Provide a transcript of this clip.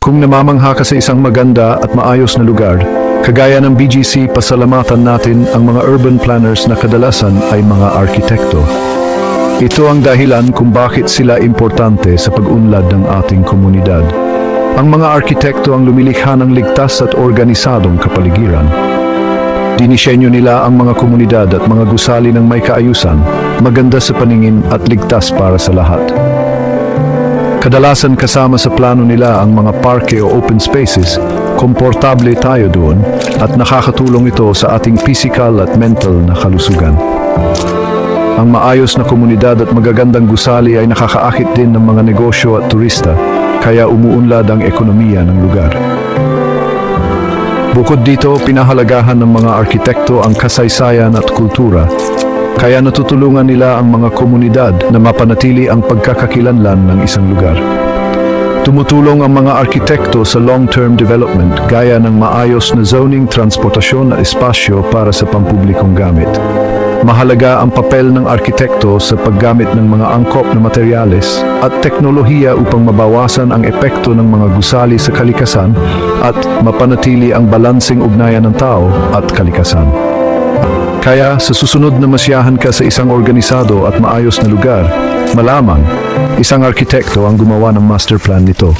Kung namamangha ka sa isang maganda at maayos na lugar, kagaya ng BGC, pasalamatan natin ang mga urban planners na kadalasan ay mga arkitekto. Ito ang dahilan kung bakit sila importante sa pag-unlad ng ating komunidad. Ang mga arkitekto ang lumilikha ng ligtas at organisadong kapaligiran. Dinisenyo nila ang mga komunidad at mga gusali ng may kaayusan, maganda sa paningin at ligtas para sa lahat. Kadalasan kasama sa plano nila ang mga parke o open spaces, komportable tayo doon at nakakatulong ito sa ating physical at mental na kalusugan. Ang maayos na komunidad at magagandang gusali ay nakakaakit din ng mga negosyo at turista, kaya umuunlad ang ekonomiya ng lugar. Bukod dito, pinahalagahan ng mga arkitekto ang kasaysayan at kultura, kaya natutulungan nila ang mga komunidad na mapanatili ang pagkakakilanlan ng isang lugar. Tumutulong ang mga arkitekto sa long-term development gaya ng maayos na zoning, transportasyon at espasyo para sa pampublikong gamit. Mahalaga ang papel ng arkitekto sa paggamit ng mga angkop na materyales at teknolohiya upang mabawasan ang epekto ng mga gusali sa kalikasan at mapanatili ang balanseng ugnayan ng tao at kalikasan. Kaya sa susunod na masiyahan ka sa isang organisado at maayos na lugar, malamang isang arkitekto ang gumawa ng master plan nito.